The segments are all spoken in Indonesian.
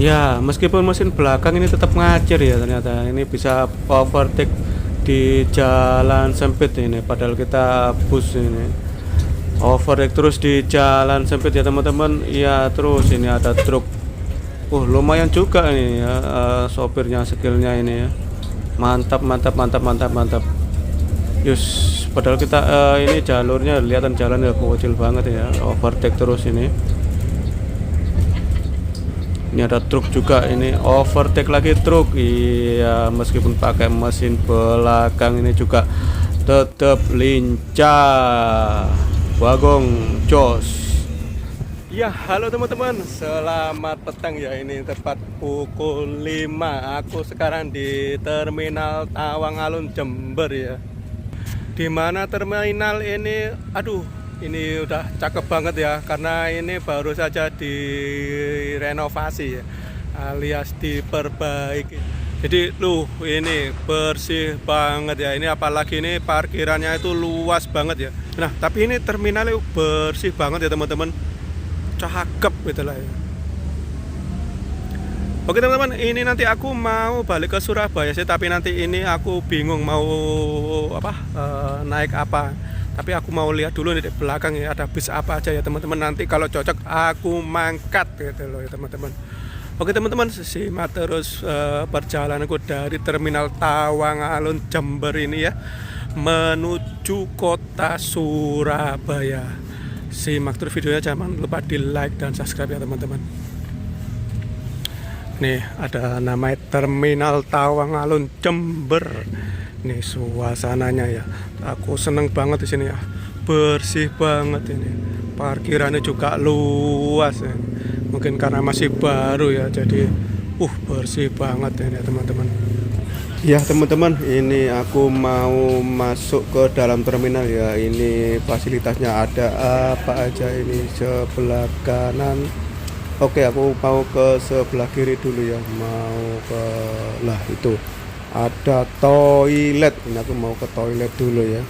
Ya, meskipun mesin belakang ini tetap ngacir ya, ternyata ini bisa overtake di jalan sempit ini, padahal kita bus ini overtake terus di jalan sempit ya teman-teman. Ya, terus ini ada truk. Lumayan juga ini ya, sopirnya, skillnya ini ya. Mantap, mantap, mantap, mantap, mantap. Yus, padahal kita ini jalurnya, kelihatan jalan ya kecil banget ya, overtake terus ini. Ini ada truk juga, ini overtake lagi truk. Iya, meskipun pakai mesin belakang ini juga tetap lincah. Bagong jos. Ya, halo teman-teman, selamat petang ya. Ini tepat pukul 5. Aku sekarang di Terminal Tawang Alun, Jember ya. Dimana terminal ini, ini udah cakep banget ya, karena ini baru saja direnovasi ya, alias diperbaiki. Jadi ini bersih banget ya. Ini apalagi ini parkirannya itu luas banget ya. Nah, tapi ini terminalnya bersih banget ya teman-teman. Cakep gitu lah ya. Oke teman-teman, ini nanti aku mau balik ke Surabaya sih, tapi nanti ini aku bingung mau naik apa. Tapi aku mau lihat dulu di belakang ya, ada bis apa aja ya teman-teman. Nanti kalau cocok aku mangkat gitu loh ya teman-teman. Oke teman-teman, simak terus perjalananku dari Terminal Tawang Alun Jember ini ya, menuju kota Surabaya. Simak terus videonya, jangan lupa di like dan subscribe ya teman-teman. Nih ada namanya Terminal Tawang Alun Jember. Nih suasananya ya, aku seneng banget di sini ya, bersih banget ini. Parkirannya juga luas ya. Mungkin karena masih baru ya, jadi bersih banget ini ya teman-teman. Ya teman-teman, ini aku mau masuk ke dalam terminal ya. Ini fasilitasnya ada apa aja ini sebelah kanan. Oke, aku mau ke sebelah kiri dulu ya. Itu ada toilet. Ini aku mau ke toilet dulu ya.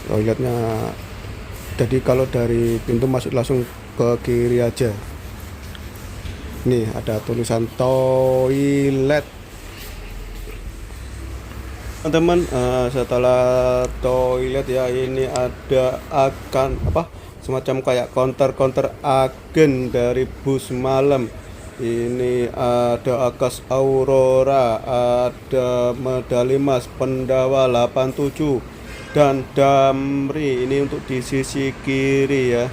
Toiletnya, jadi kalau dari pintu masuk langsung ke kiri aja. Nih ada tulisan toilet. Teman-teman, setelah toilet ya, ini ada semacam kayak counter agen dari bus malam. Ini ada Akas Aurora, ada Medali Mas, Pendawa 87 dan Damri. Ini untuk di sisi kiri ya.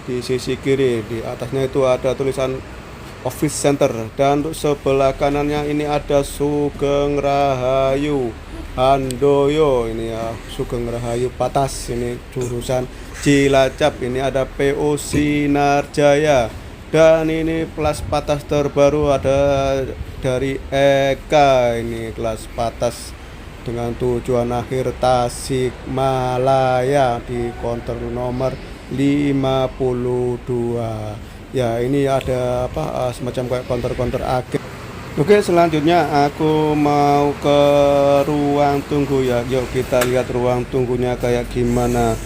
Di sisi kiri, di atasnya itu ada tulisan Office Center, dan untuk sebelah kanannya ini ada Sugeng Rahayu Handoyo. Ini ya, Sugeng Rahayu Patas, ini jurusan Cilacap. Ini ada PO Sinarjaya, dan ini kelas Patas terbaru ada dari Eka. Ini kelas Patas dengan tujuan akhir Tasikmalaya di konter nomor 52. Ya, ini ada semacam kayak counter agen. Oke, selanjutnya aku mau ke ruang tunggu ya. Yuk kita lihat ruang tunggunya kayak gimana.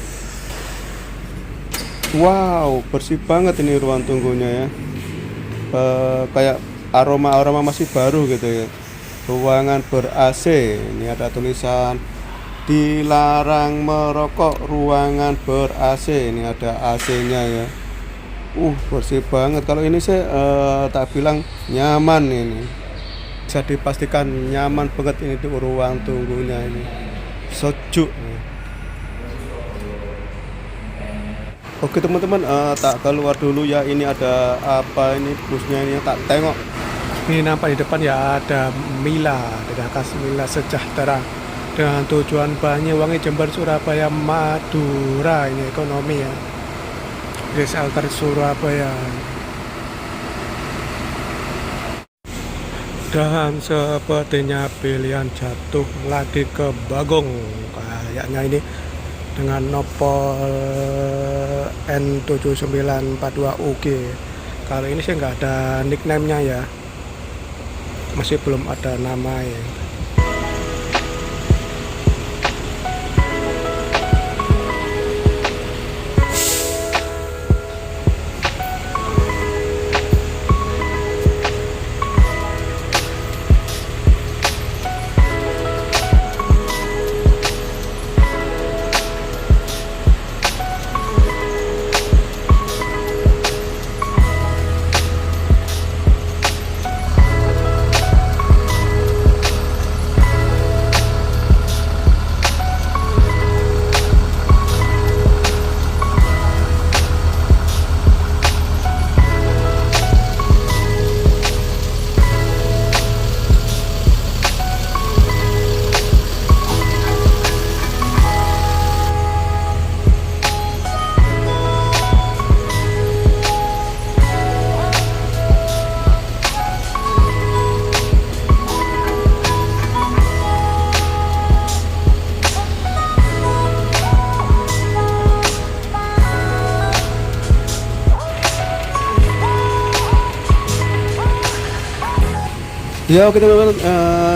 Wow, bersih banget ini ruang tunggunya ya. Kayak aroma masih baru gitu ya. Ruangan ber AC. Ini ada tulisan dilarang merokok, ruangan ber AC. Ini ada AC-nya ya. Bersih banget. Kalau ini saya tak bilang nyaman ini. Bisa dipastikan nyaman banget ini di ruang tunggunya ini. Sejuk. Oke teman-teman, tak keluar dulu ya. Ini ada apa ini busnya ini, tak tengok. Ini nampak di depan ya, ada Mila, ada khas Mila Sejahtera dengan tujuan Banyuwangi, Jember, Surabaya, Madura. Ini ekonomi ya. Alter Surabaya. Dan sepertinya pilihan jatuh lagi ke Bagong kayaknya ini, dengan nopol N7942UG. Kalau ini sih nggak ada nickname-nya ya, masih belum ada nama ya. Ya oke teman-teman,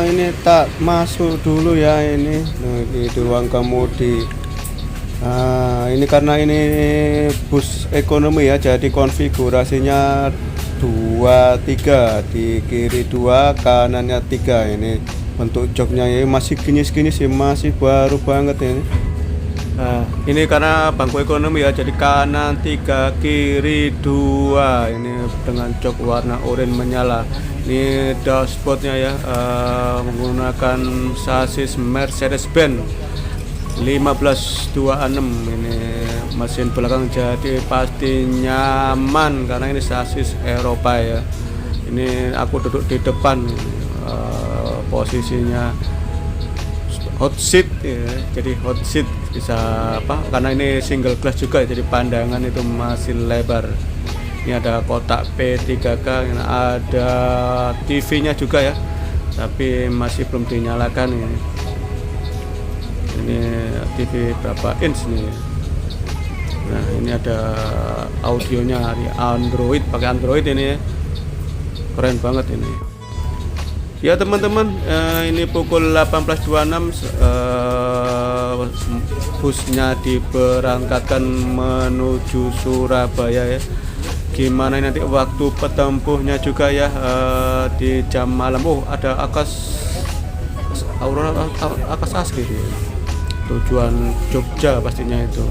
ini tak masuk dulu ya ini. Nah, ini di ruang kemudi. Ini karena ini bus ekonomi ya, jadi konfigurasinya dua tiga, di kiri dua, kanannya tiga. Ini bentuk joknya ya masih gini-gini sih, masih baru banget ini. Nah, ini karena bangku ekonomi ya, jadi kanan tiga, kiri dua. Ini dengan jok warna oranye menyala. Ini dashboardnya ya, menggunakan sasis Mercedes-Benz 1526. Ini mesin belakang jadi pasti nyaman karena ini sasis Eropa ya. Ini aku duduk di depan, posisinya hot seat ya, jadi hot seat bisa apa karena ini single glass juga, jadi pandangan itu masih lebar. Ini ada kotak P3K, ada TV-nya juga ya, tapi masih belum dinyalakan ini. Ini TV berapa inch nih? Nah ini ada audionya dari Android, pakai Android ini ya. Keren banget ini. Ya teman-teman, ini pukul 18.26, busnya diberangkatkan menuju Surabaya ya. Gimana nanti waktu petempuhnya juga ya, di jam malam. Oh ada Aurora Akas asli ya. Tujuan Jogja pastinya itu.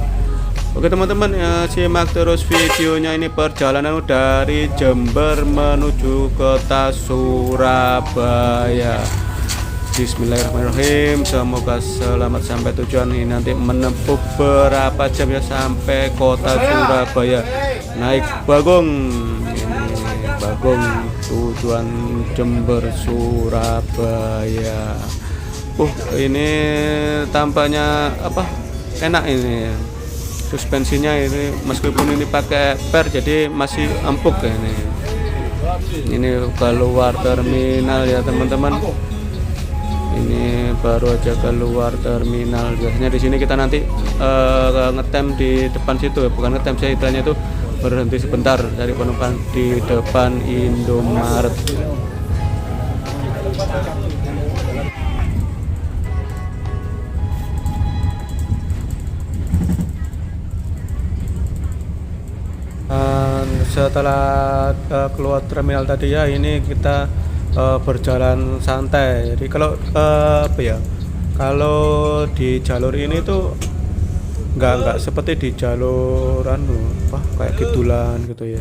Oke teman-teman, simak terus videonya. Ini perjalanan dari Jember menuju kota Surabaya. Bismillahirrahmanirrahim, semoga selamat sampai tujuan. Ini nanti menempuh berapa jam ya sampai kota Surabaya. Naik Bagong, ini Bagong tujuan Jember Surabaya. Ini tampaknya apa, enak ini. Suspensinya ini meskipun ini pakai per jadi masih empuk ya ini. Ini keluar terminal ya teman-teman. Ini baru aja keluar terminal. Biasanya di sini kita nanti ngetem di depan situ ya, bukan ngetem sih, istilahnya itu berhenti sebentar dari penumpang di depan Indomaret. Setelah keluar terminal tadi ya, ini kita berjalan santai. Jadi kalau apa ya, kalau di jalur ini tuh nggak seperti di jalur kayak Kitulan gitu ya.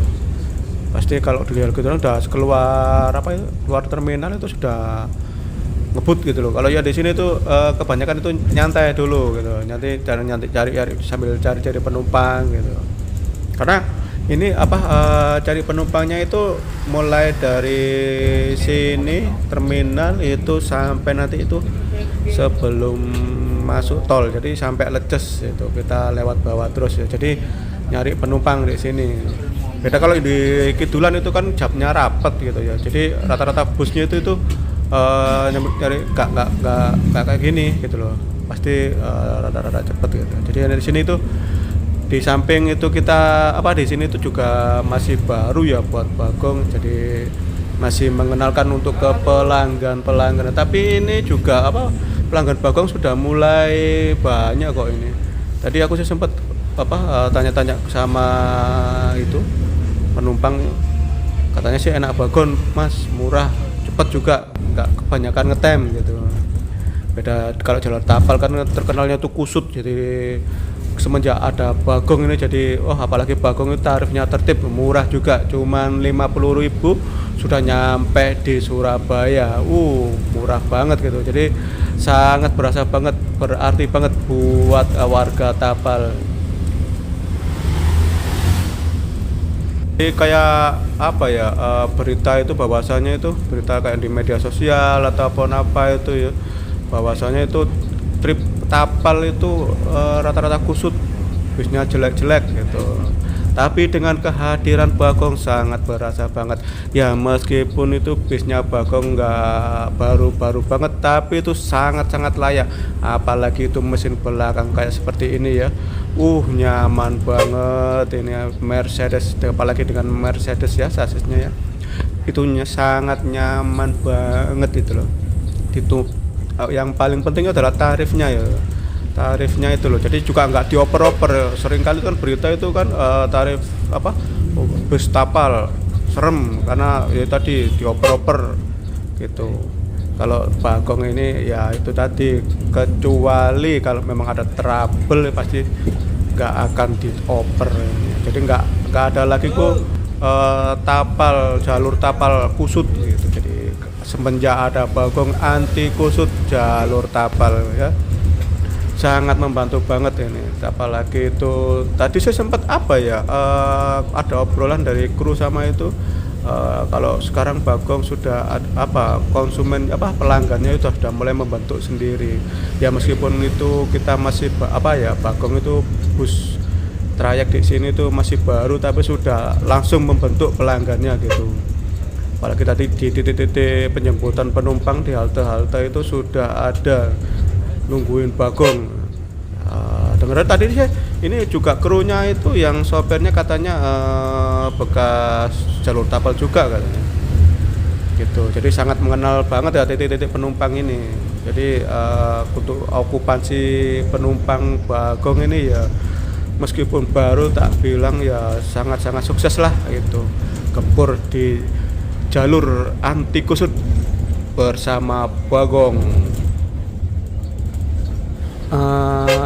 Pasti kalau di jalur Kitulan udah keluar keluar terminal itu sudah ngebut gitu loh. Kalau ya di sini tuh kebanyakan itu nyantai dulu gitu, nanti cari sambil cari penumpang gitu. Karena ini cari penumpangnya itu mulai dari sini terminal itu sampai nanti itu sebelum masuk tol, jadi sampai Leces itu kita lewat bawah terus ya, jadi nyari penumpang di sini. Beda kalau di Kidulan itu kan jamnya rapet gitu ya, jadi rata-rata busnya itu nyari nggak kayak gini gitu loh, pasti rata-rata cepet gitu. Jadi dari sini itu di samping itu kita di sini itu juga masih baru ya buat Bagong, jadi masih mengenalkan untuk ke pelanggan. Tapi ini juga pelanggan Bagong sudah mulai banyak kok ini. Tadi aku sih sempat tanya-tanya sama itu penumpang, katanya sih enak Bagong Mas, murah, cepet juga, nggak kebanyakan ngetem gitu. Beda kalau jalur Tapal kan terkenalnya tuh kusut, jadi semenjak ada Bagong ini jadi apalagi Bagong itu tarifnya tertib, murah juga, cuman 50.000 sudah nyampe di Surabaya. Murah banget gitu, jadi sangat berasa banget, berarti banget buat warga Tapal. Jadi kayak berita itu bahwasanya itu berita kayak di media sosial ataupun itu ya, bahwasanya itu trip Tapal itu rata-rata kusut, bisnya jelek-jelek gitu. Tapi dengan kehadiran Bagong sangat berasa banget. Ya meskipun itu bisnya Bagong nggak baru-baru banget, tapi itu sangat-sangat layak. Apalagi itu mesin belakang kayak seperti ini ya. Nyaman banget ini ya, Mercedes, apalagi dengan Mercedes ya sasisnya ya. itunya sangat nyaman banget itu loh. Itu yang paling penting adalah tarifnya ya. Tarifnya itu loh. Jadi juga nggak dioper-oper. Sering kali kan berita itu kan tarif apa? Bus tapal serem karena ya tadi dioper-oper gitu. Kalau Bagong ini ya itu tadi, kecuali kalau memang ada trouble ya pasti nggak akan dioper. Jadi nggak ada lagi kok tapal, jalur tapal kusut gitu. Jadi semenjak ada Bagong anti kusut jalur tapal ya, sangat membantu banget ini. Apalagi itu tadi saya sempat apa ya, ada obrolan dari kru sama itu, kalau sekarang Bagong sudah apa konsumen apa pelanggannya itu sudah mulai membentuk sendiri ya, meskipun itu kita masih apa ya, Bagong itu bus trayek di sini itu masih baru tapi sudah langsung membentuk pelanggannya gitu. Apalagi tadi di titik-titik penjemputan penumpang di halte-halte itu sudah ada nungguin Bagong. Dengar tadi sih ini juga krunya itu yang sopirnya katanya bekas jalur tapal juga katanya gitu. Jadi sangat mengenal banget ya titik-titik penumpang ini. Jadi untuk okupansi penumpang Bagong ini ya meskipun baru tak bilang ya sangat-sangat sukses lah gitu, gempur di jalur anti kusut bersama Bagong.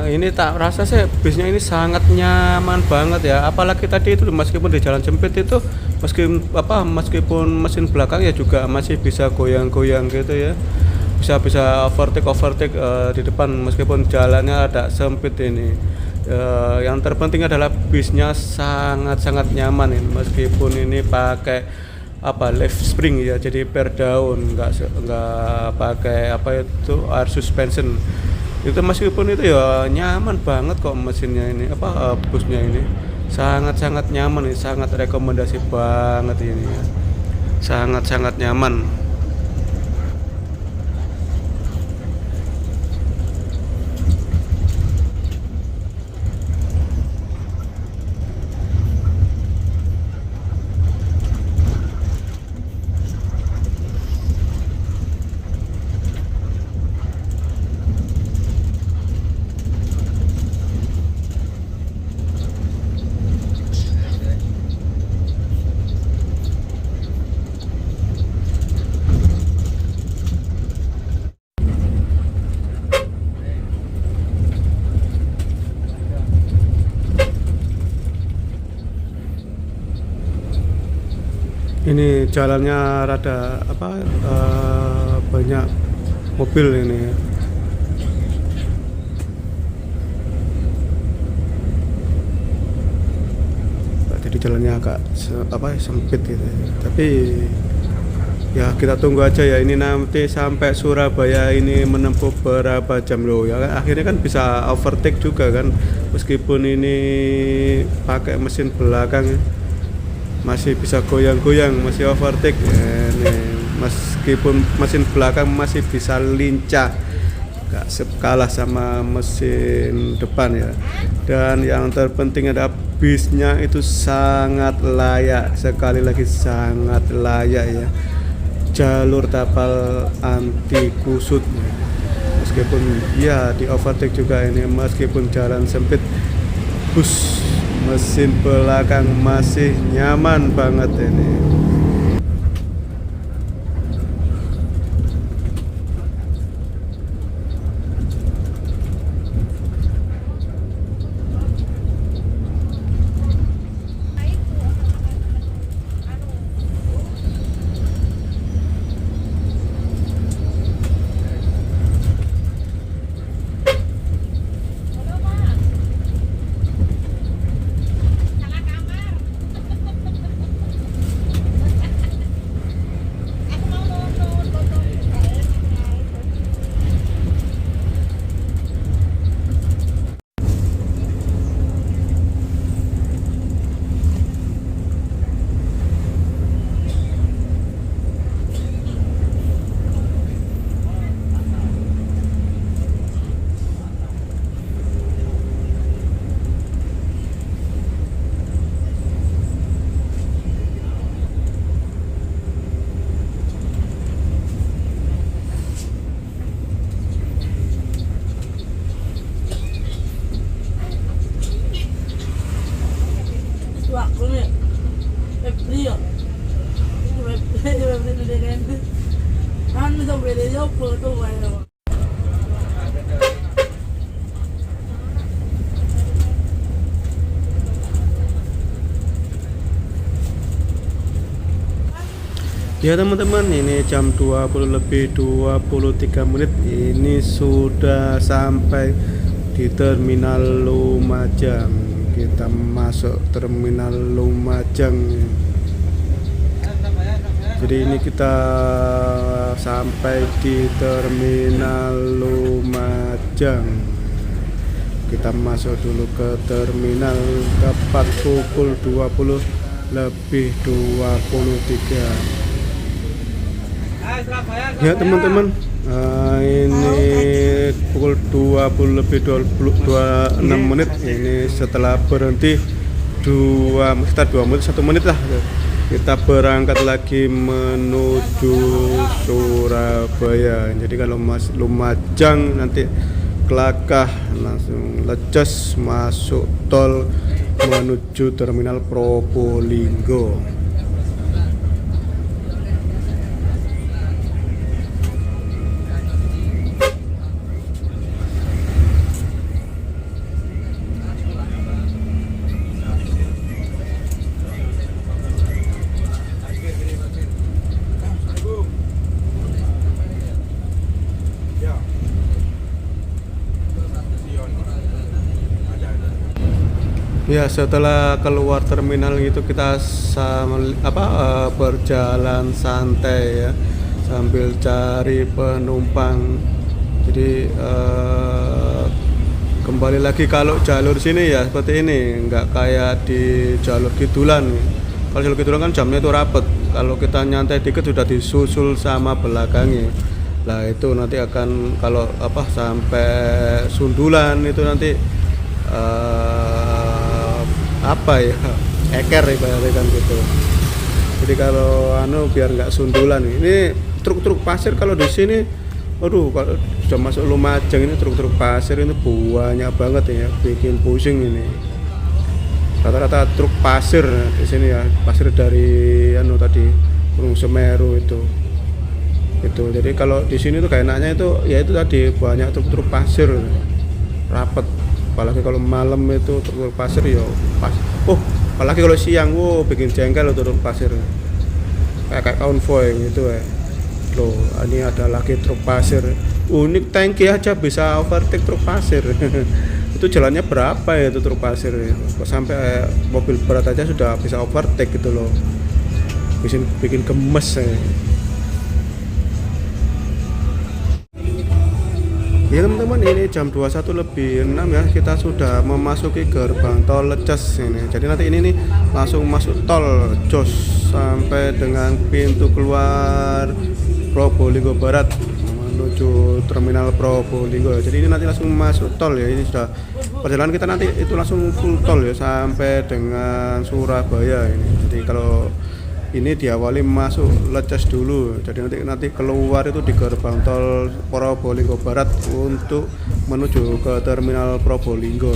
Ini tak rasa sih bisnya ini sangat nyaman banget ya, apalagi tadi itu meskipun di jalan sempit itu meskipun mesin belakang ya juga masih bisa goyang-goyang gitu ya, bisa overtake di depan meskipun jalannya ada sempit ini. Yang terpenting adalah bisnya sangat-sangat nyaman ini, meskipun ini pakai apa leaf spring ya, jadi per daun, nggak pakai apa itu air suspension itu, meskipun itu ya nyaman banget kok mesinnya ini apa busnya ini sangat-sangat nyaman, ini sangat rekomendasi banget ini ya, sangat-sangat nyaman. Ini jalannya rada apa banyak mobil ini ya. Jadi jalannya agak sempit gitu ya. Tapi ya kita tunggu aja ya, ini nanti sampai Surabaya ini menempuh berapa jam loh ya, akhirnya kan bisa overtake juga kan, meskipun ini pakai mesin belakang masih bisa goyang-goyang, masih overtake ini, meskipun mesin belakang masih bisa lincah, gak kalah sama mesin depan ya. Dan yang terpenting ada bisnya itu sangat layak, sekali lagi sangat layak ya, jalur tapal anti kusut, meskipun ya di overtake juga ini, meskipun jalan sempit bus mesin belakang masih nyaman banget ini. Ya teman-teman, ini jam 20 lebih 23 menit. Ini sudah sampai di Terminal Lumajang. Kita masuk Terminal Lumajang. Jadi ini kita sampai di Terminal Lumajang. Kita masuk dulu ke terminal tepat pukul 20 lebih 23. Ya teman-teman, ini pukul 20 lebih 26 menit. Ini setelah berhenti sekitar 2 menit, 1 menit lah, kita berangkat lagi menuju Surabaya. Jadi kalau Lumajang nanti Kelakah langsung lecas masuk tol menuju Terminal Probolinggo. Ya, setelah keluar terminal itu kita berjalan santai ya, sambil cari penumpang. Jadi kembali lagi kalau jalur sini ya seperti ini, nggak kayak di jalur Kidulan. Kalau jalur Kidulan kan jamnya itu rapet. Kalau kita nyantai dikit sudah disusul sama belakangnya. Lah itu nanti akan kalau sampai Sundulan itu nanti eker ibaratnya kan gitu. Jadi kalau biar nggak sundulan, ini truk-truk pasir kalau di sini, aduh, kalau sudah masuk Lumajang ini truk-truk pasir itu banyak banget ya, bikin pusing ini. Rata-rata truk pasir di sini ya, pasir dari tadi Gunung Semeru itu. Jadi kalau di sini tuh kayak enaknya itu tadi banyak truk-truk pasir rapet. Apalagi kalau malam itu truk pasir ya pas. Apalagi kalau siang, bikin jengkel truk pasir. Kayak konvoy gitu ya. Loh, ini ada lagi truk pasir. Unik, tangki aja bisa overtake truk pasir. Itu jalannya berapa ya itu truk pasir? Kok sampai mobil berat aja sudah bisa overtake gitu loh. Bikin gemes ya. Ya teman-teman, ini jam 21 lebih 6 ya, kita sudah memasuki gerbang tol Lecas ini. Jadi nanti ini nih langsung masuk tol jos sampai dengan pintu keluar Probolinggo Barat menuju Terminal Probolinggo. Jadi ini nanti langsung masuk tol ya. Ini sudah perjalanan kita nanti itu langsung full tol ya sampai dengan Surabaya ini. Jadi kalau ini diawali masuk Lecas dulu, jadi nanti keluar itu di gerbang tol Probolinggo Barat untuk menuju ke Terminal Probolinggo.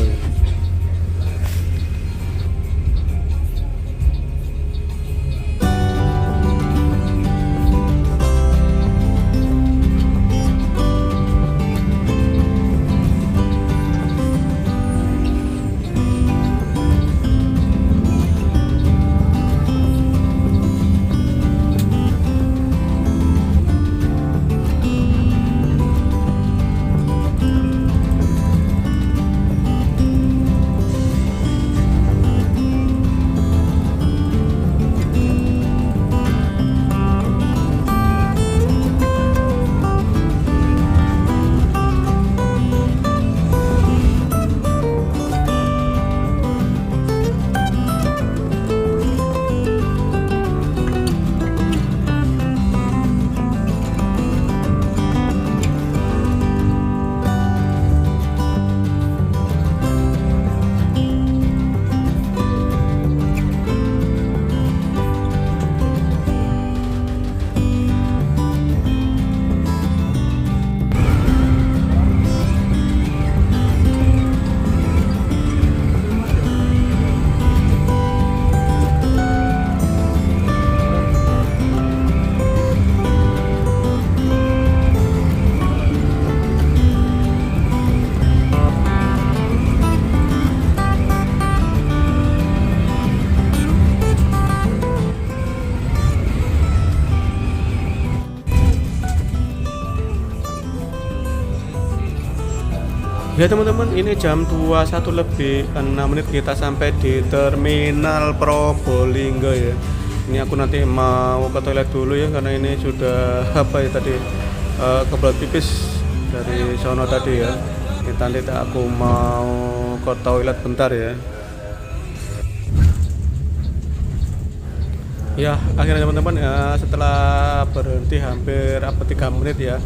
Ya teman-teman, ini jam 21 lebih 6 menit kita sampai di Terminal Probolinggo ya. Ini aku nanti mau ke toilet dulu ya, karena ini sudah apa ya tadi, kebelet pipis dari sono tadi ya. Ini nanti aku mau ke toilet bentar ya. Ya akhirnya teman-teman ya, setelah berhenti hampir 3 menit ya,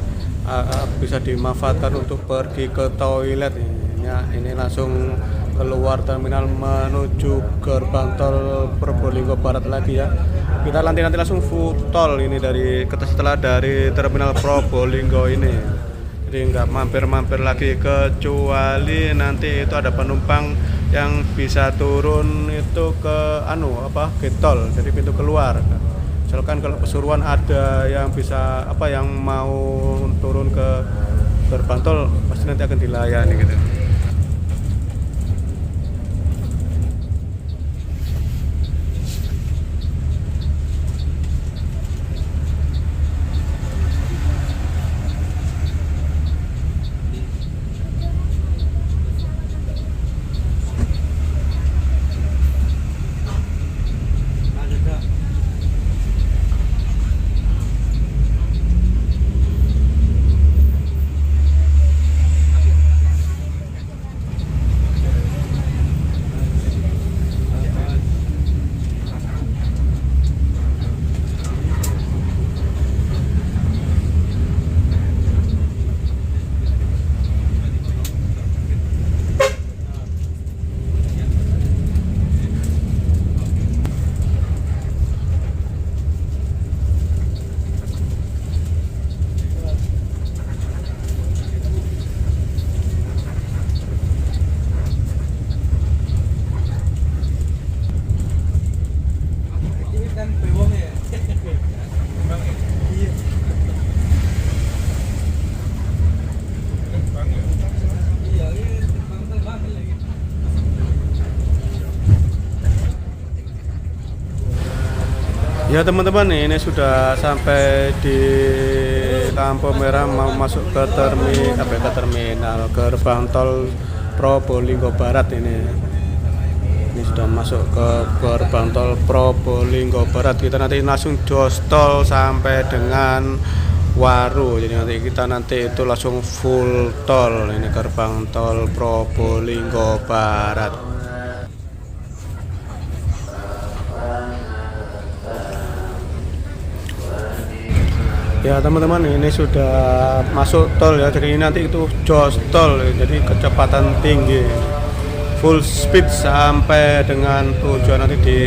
bisa dimanfaatkan untuk pergi ke toilet ya. Ini langsung keluar terminal menuju gerbang tol Probolinggo Barat lagi ya. Kita nanti langsung full tol ini setelah dari terminal Probolinggo ini. Jadi nggak mampir-mampir lagi, kecuali nanti itu ada penumpang yang bisa turun itu ke gate tol, jadi pintu keluar. Misalkan kalau Pasuruan ada yang bisa yang mau turun ke gerbang tol, pasti nanti akan dilayani gitu. Ya teman-teman, ini sudah sampai di lampu merah mau masuk ke terminal gerbang tol Probolinggo Barat ini. Ini sudah masuk ke gerbang tol Probolinggo Barat. Kita nanti langsung jos tol sampai dengan Waru. Jadi nanti itu langsung full tol. Ini gerbang tol Probolinggo Barat. Ya teman-teman, ini sudah masuk tol ya. Jadi nanti itu jos tol, jadi kecepatan tinggi, full speed sampai dengan tujuan nanti di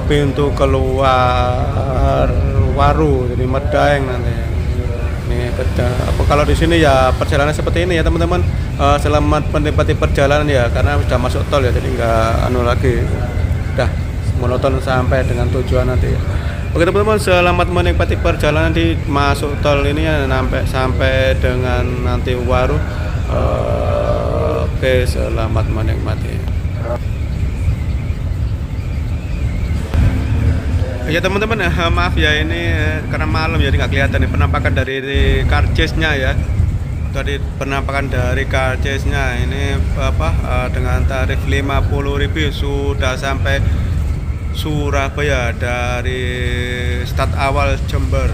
pintu keluar Waru, jadi Medaeng nanti. Ini kalau di sini ya perjalanan seperti ini ya teman-teman. Selamat menikmati perjalanan ya, karena sudah masuk tol ya, jadi nggak lagi, udah monoton sampai dengan tujuan nanti. Oke teman-teman, selamat menikmati perjalanan di masuk tol ini ya, sampai dengan nanti Waru. Oke, selamat menikmati. Ya teman-teman, maaf ya ini karena malam jadi nggak kelihatan nih penampakan dari karcisnya ya. Tadi penampakan dari karcisnya ini dengan tarif 50.000 sudah sampai Surabaya dari start awal Jember.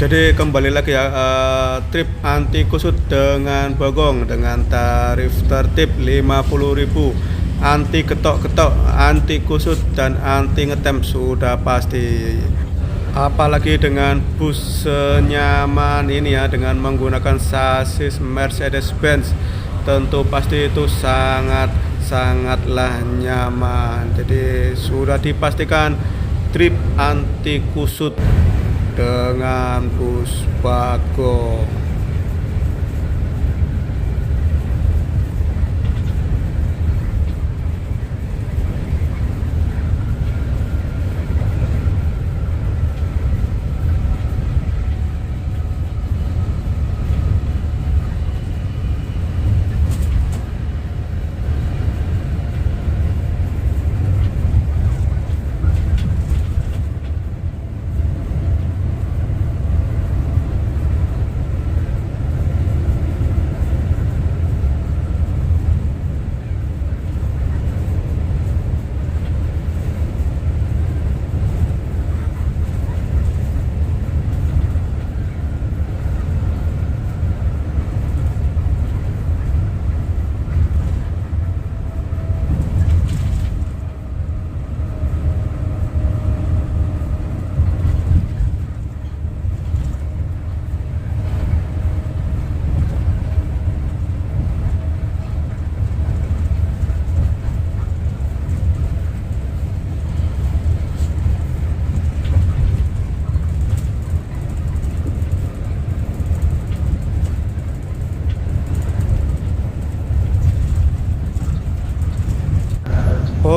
Jadi kembali lagi ya, trip anti kusut dengan Bagong dengan tarif tertib 50.000, anti ketok-ketok, anti kusut dan anti ngetem sudah pasti. Apalagi dengan bus senyaman ini ya, dengan menggunakan sasis Mercedes-Benz, tentu pasti itu sangatlah nyaman. Jadi sudah dipastikan trip anti kusut dengan bus Bagong.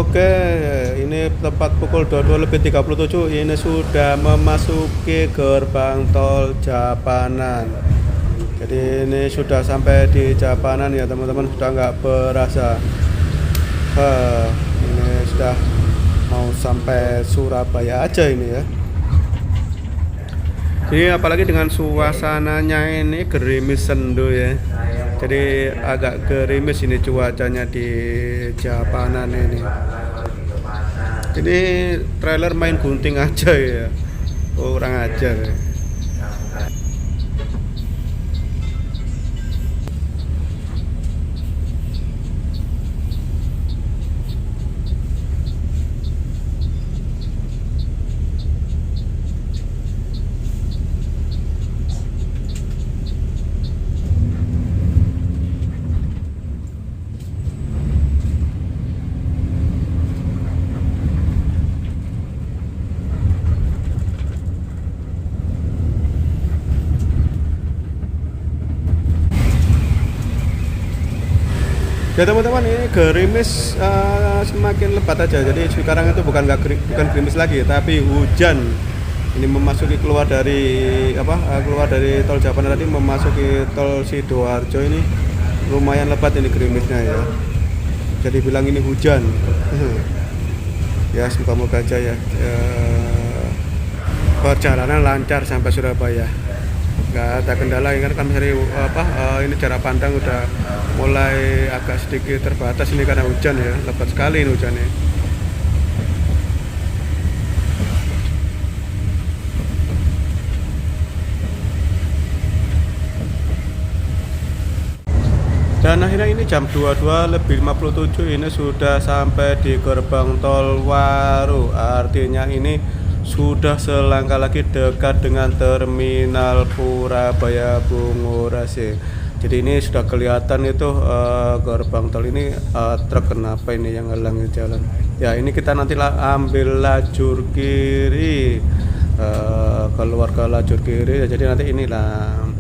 Oke, ini tepat pukul 22:37. Ini sudah memasuki gerbang tol Japanan. Jadi ini sudah sampai di Japanan ya teman-teman, sudah nggak berasa. Ini sudah mau sampai Surabaya aja ini ya. Jadi apalagi dengan suasananya ini gerimis sendu ya. Jadi agak gerimis ini cuacanya di Japanan ini. Ini trailer main gunting aja ya. Kurang ajar ya. Ya teman-teman, ini gerimis semakin lebat aja. Jadi sekarang itu bukan gerimis lagi, tapi hujan. Ini memasuki keluar dari keluar dari tol Japanan tadi memasuki tol Sidoarjo ini lumayan lebat ini gerimisnya ya. Jadi bilang ini hujan. Ya semoga-moga aja ya, perjalanan lancar sampai Surabaya. Nggak ada kendala ya kan ini jarak pandang udah mulai agak sedikit terbatas ini karena hujan ya, lebat sekali ini hujannya. Dan akhirnya ini jam 22:57 ini sudah sampai di gerbang tol Waru. Artinya ini sudah selangkah lagi dekat dengan terminal Purabaya Bunguras. Jadi ini sudah kelihatan itu gerbang tol ini, truk kenapa ini yang ngalangin jalan. Ya ini kita nanti ambil lajur kiri, keluar ke lajur kiri. Jadi nanti inilah.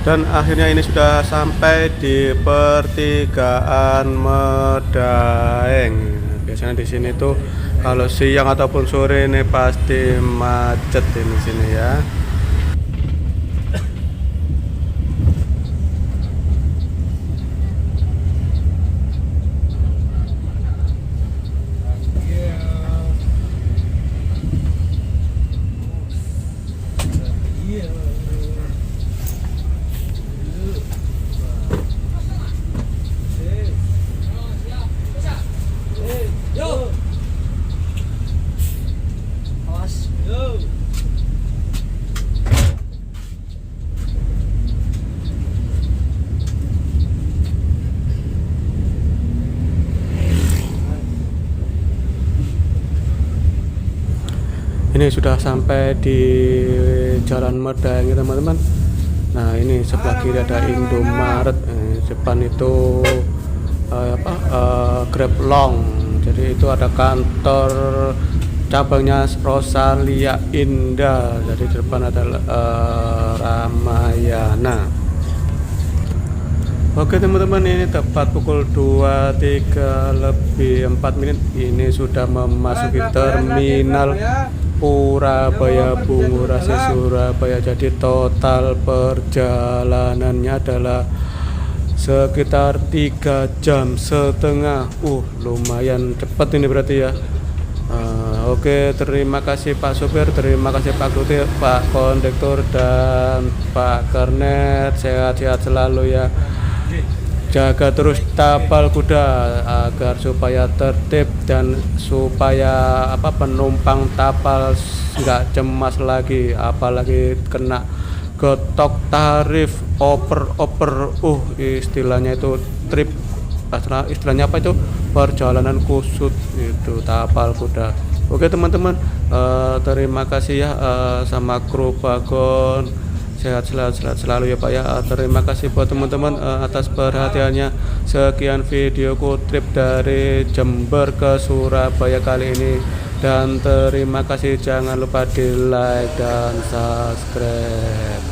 Dan akhirnya ini sudah sampai di pertigaan Medaeng. Biasanya di sini tuh kalau siang ataupun sore ini pasti macet ini sini ya. Ini sudah sampai di Jalan Medaeng ya teman-teman. Nah ini sebelah kiri ada Indomaret, depan itu Grab Long. Jadi itu ada kantor cabangnya Rosalia Indah. Jadi di depan ada Ramayana. Oke teman-teman, ini tepat pukul 23:04 ini sudah memasuki terminal Purabaya Bungurasi Surabaya. Jadi total perjalanannya adalah sekitar 3,5 jam. Lumayan cepat ini berarti ya. Oke, terima kasih Pak Sopir, terima kasih Pak Kutir, Pak Kondektur, dan Pak Kernet. Sehat-sehat selalu ya. Jaga terus tapal kuda agar supaya tertib dan supaya penumpang tapal nggak cemas lagi, apalagi kena gotok tarif oper istilahnya itu trip, istilahnya apa itu, perjalanan kusut itu tapal kuda. Oke teman-teman, terima kasih ya sama kru Bagon. Sehat selalu ya Pak ya. Terima kasih buat teman-teman atas perhatiannya. Sekian videoku trip dari Jember ke Surabaya kali ini, dan terima kasih, jangan lupa di like dan subscribe.